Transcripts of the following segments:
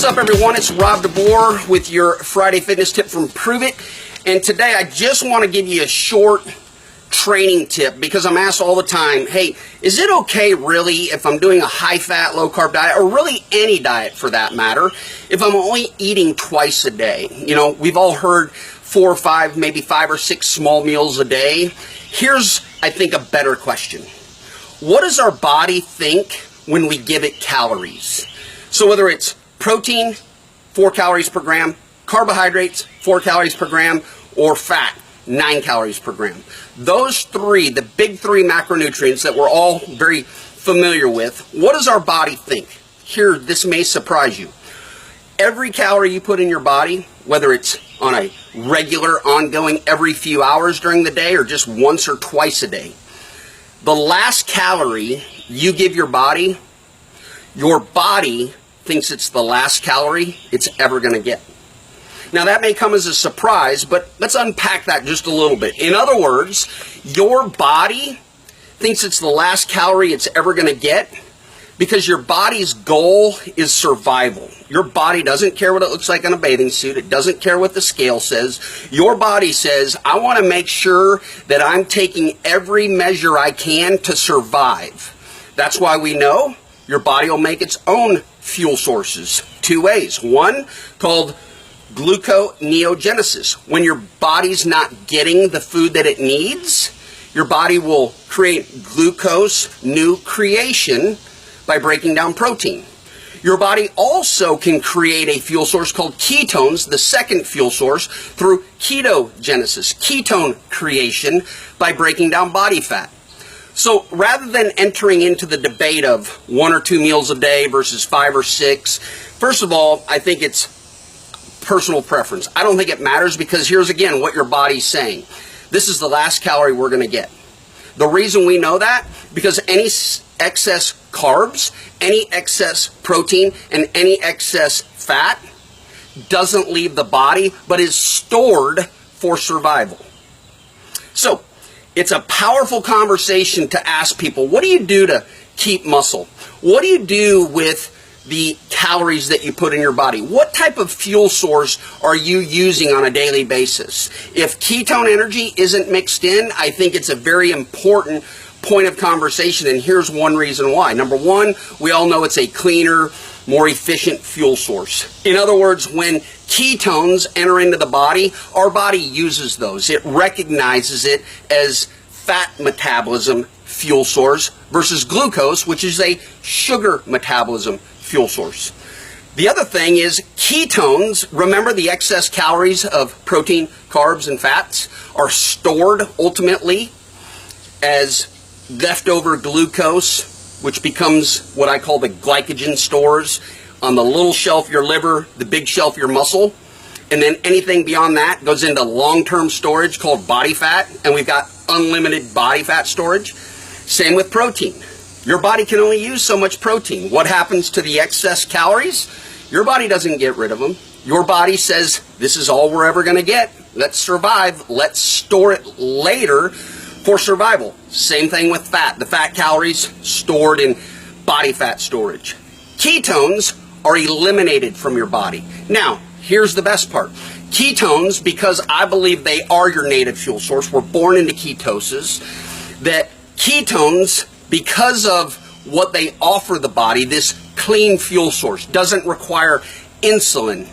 What's up, everyone? It's Rob DeBoer with your Friday fitness tip from Prove It. And today I just want to give you a short training tip because I'm asked all the time, hey, is it okay really if I'm doing a high-fat, low-carb diet, or really any diet for that matter, if I'm only eating twice a day? You know, we've all heard 4 or 5, maybe 5 or 6 small meals a day. Here's, I think, a better question. What does our body think when we give it calories? So whether it's protein, 4 calories per gram, carbohydrates, 4 calories per gram, or fat, 9 calories per gram. Those three, the big 3 macronutrients that we're all very familiar with, what does our body think? Here, this may surprise you. Every calorie you put in your body, whether it's on a regular, ongoing, every few hours during the day, or just once or twice a day, the last calorie you give your body thinks it's the last calorie it's ever going to get. Now that may come as a surprise, but let's unpack that just a little bit. In other words, your body thinks it's the last calorie it's ever going to get because your body's goal is survival. Your body doesn't care what it looks like in a bathing suit. It doesn't care what the scale says. Your body says, I want to make sure that I'm taking every measure I can to survive. That's why we know your body will make its own fuel sources 2 ways. One called gluconeogenesis. When your body's not getting the food that it needs, your body will create glucose new creation by breaking down protein. Your body also can create a fuel source called ketones, the second fuel source, through ketogenesis, ketone creation by breaking down body fat. So rather than entering into the debate of 1 or 2 meals a day versus 5 or 6, first of all, I think it's personal preference. I don't think it matters because here's again what your body's saying. This is the last calorie we're going to get. The reason we know that, because any excess carbs, any excess protein, and any excess fat doesn't leave the body but is stored for survival. So it's a powerful conversation to ask people, what do you do to keep muscle? What do you do with the calories that you put in your body? What type of fuel source are you using on a daily basis? If ketone energy isn't mixed in, I think it's a very important point of conversation, and here's one reason why. Number one, we all know it's a cleaner, more efficient fuel source. In other words, when ketones enter into the body, our body uses those. It recognizes it as fat metabolism fuel source versus glucose, which is a sugar metabolism fuel source. The other thing is ketones, remember the excess calories of protein, carbs, and fats are stored ultimately as leftover glucose, which becomes what I call the glycogen stores on the little shelf your liver, the big shelf your muscle, and then anything beyond that goes into long-term storage called body fat, and we've got unlimited body fat storage. Same with protein. Your body can only use so much protein. What happens to the excess calories? Your body doesn't get rid of them. Your body says, this is all we're ever going to get. Let's survive. Let's store it later for survival. Same thing with fat. The fat calories stored in body fat storage. Ketones are eliminated from your body. Now, here's the best part. Ketones, because I believe they are your native fuel source, we're born into ketosis, that ketones, because of what they offer the body, this clean fuel source, doesn't require insulin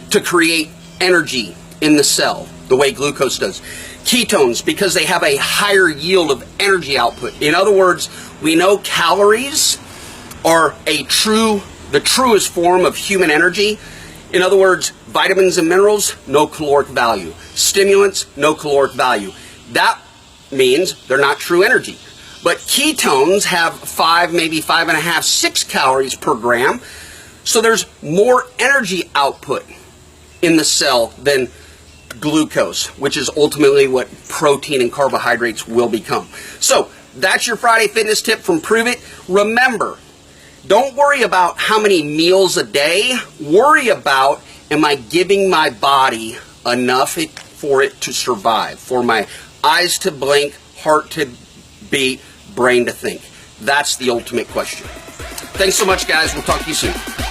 to create energy in the cell the way glucose does. Ketones, because they have a higher yield of energy output. In other words, we know calories are the truest form of human energy. In other words, vitamins and minerals, no caloric value. Stimulants, no caloric value. That means they're not true energy. But ketones have 5, maybe 5.5, 6 calories per gram. So there's more energy output in the cell than glucose, which is ultimately what protein and carbohydrates will become. So that's your Friday fitness tip from Prove It. Remember, don't worry about how many meals a day. Worry about, am I giving my body enough for it to survive, for my eyes to blink, heart to beat, brain to think? That's the ultimate question. Thanks so much, guys. We'll talk to you soon.